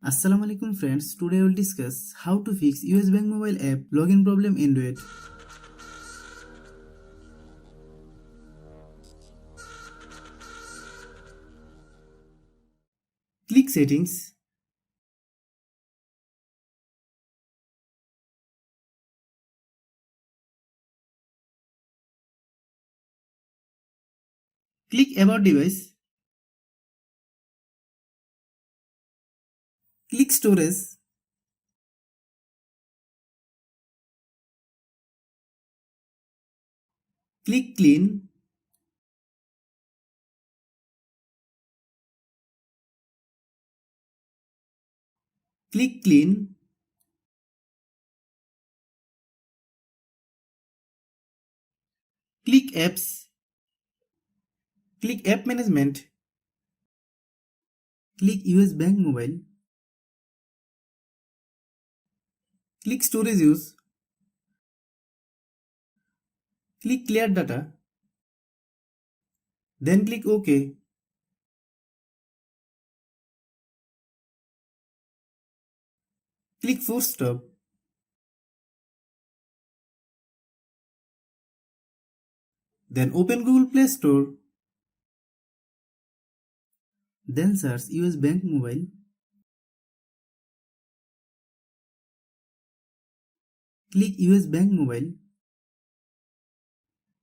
Assalamu alaikum friends, today I will discuss how to fix US Bank mobile app login problem Android. Click settings. Click about device. Click storage. Click clean. Click clean. Click apps. Click app management. Click US Bank mobile. Click storage use. Click clear data. Then click OK. Click force stop. Then open Google Play Store. Then search US Bank mobile. Click US Bank mobile.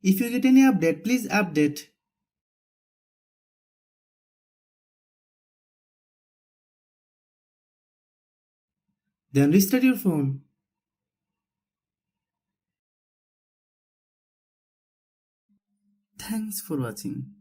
If you get any update, please update. Then restart your phone. Thanks for watching.